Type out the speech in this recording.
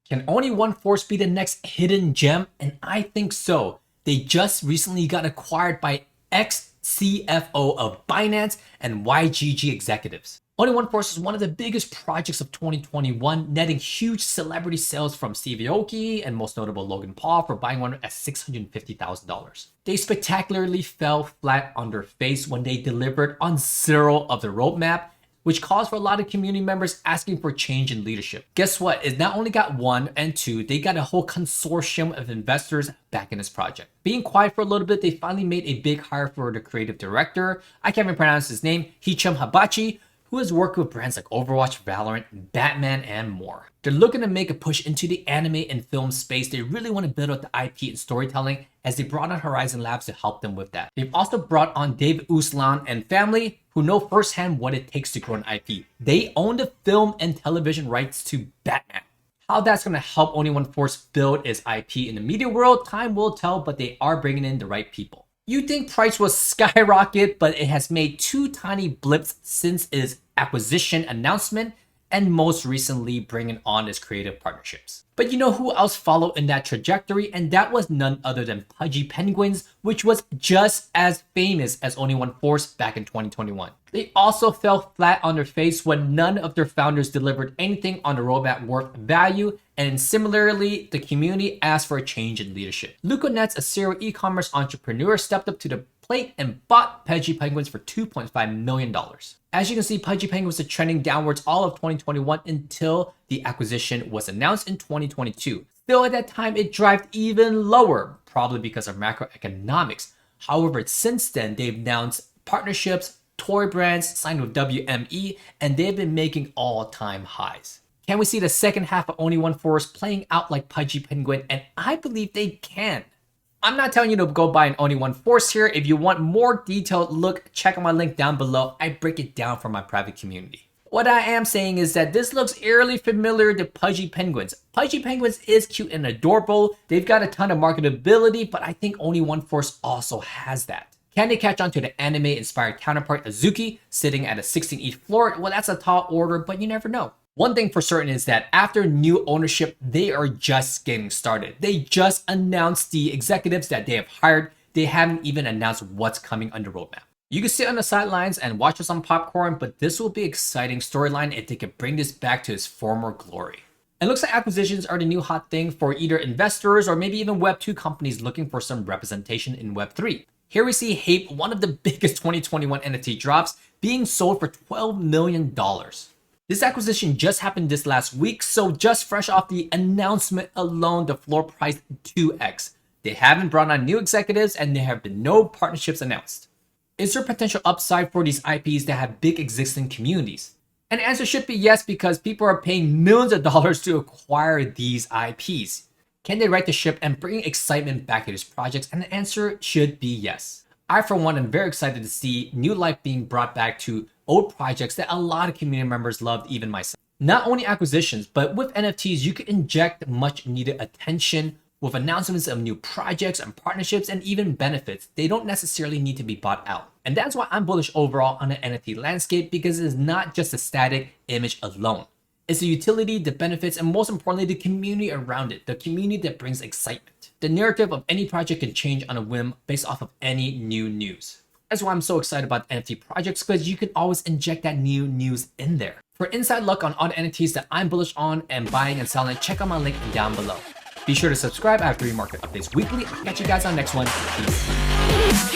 Can only one force be the next hidden gem? And I think so. They just recently got acquired by ex-CFO of Binance and YGG executives. Only One Force is one of the biggest projects of 2021, netting huge celebrity sales from Steve Aoki and most notable Logan Paul for buying one at $650,000. They spectacularly fell flat on their face when they delivered on zero of the roadmap, which caused for a lot of community members asking for change in leadership. Guess what? It not only got one and two, they got a whole consortium of investors back in this project. Being quiet for a little bit, they finally made a big hire for the creative director. I can't even pronounce his name, Hicham Habachi, who has worked with brands like Overwatch, Valorant, Batman, and more. They're looking to make a push into the anime and film space. They really want to build out the IP and storytelling, as they brought on Horizon Labs to help them with that. They've also brought on Dave Uslan and family, who know firsthand what it takes to grow an IP. They own the film and television rights to Batman. How that's going to help Only One Force build its IP in the media world, time will tell, but they are bringing in the right people. You'd think price will skyrocket, but it has made two tiny blips since its acquisition announcement, and most recently bringing on its creative partnerships. But you know who else followed in that trajectory, and that was none other than Pudgy Penguins, which was just as famous as Only One Force back in 2021. They also fell flat on their face when none of their founders delivered anything on the roadmap worth value, and similarly, the community asked for a change in leadership. Luca Nets, a serial e-commerce entrepreneur, stepped up to the plate and bought Pudgy Penguins for $2.5 million. As you can see, Pudgy Penguins was trending downwards all of 2021 until the acquisition was announced in 2022. Still at that time, it drived even lower, probably because of macroeconomics. However, since then, they've announced partnerships, toy brands, signed with WME, and they've been making all-time highs. Can we see the second half of Only One Force playing out like Pudgy Penguin? And I believe they can. I'm not telling you to go buy an Only One Force here. If you want more detailed look, check out my link down below. I break it down for my private community. What I am saying is that this looks eerily familiar to Pudgy Penguins. Pudgy Penguins is cute and adorable. They've got a ton of marketability, but I think Only One Force also has that. Can they catch on to the anime-inspired counterpart Azuki sitting at a 16 each floor? Well, that's a tall order, but you never know. One thing for certain is that after new ownership, they are just getting started. They just announced the executives that they have hired. They haven't even announced what's coming on the roadmap. You can sit on the sidelines and watch us on popcorn, but this will be an exciting storyline if they can bring this back to its former glory. It looks like acquisitions are the new hot thing for either investors or maybe even Web 2 companies looking for some representation in Web 3. Here we see Hape, one of the biggest 2021 NFT drops, being sold for $12 million. This acquisition just happened this last week, so just fresh off the announcement alone, the floor price 2x. They haven't brought on new executives and there have been no partnerships announced. Is there potential upside for these IPs that have big existing communities? And the answer should be yes, because people are paying millions of dollars to acquire these IPs. Can they right the ship and bring excitement back to these projects? And the answer should be yes. I, for one, am very excited to see new life being brought back to old projects that a lot of community members loved, even myself. Not only acquisitions, but with NFTs, you could inject much needed attention with announcements of new projects and partnerships and even benefits. They don't necessarily need to be bought out. And that's why I'm bullish overall on the NFT landscape, because it is not just a static image alone. It's the utility, the benefits, and most importantly, the community around it, the community that brings excitement. The narrative of any project can change on a whim based off of any new news. That's why I'm so excited about NFT projects, because you can always inject that new news in there. For inside look on all the NFTs that I'm bullish on and buying and selling, check out my link down below. Be sure to subscribe. I have 3 market updates weekly. I'll catch you guys on the next one. Peace.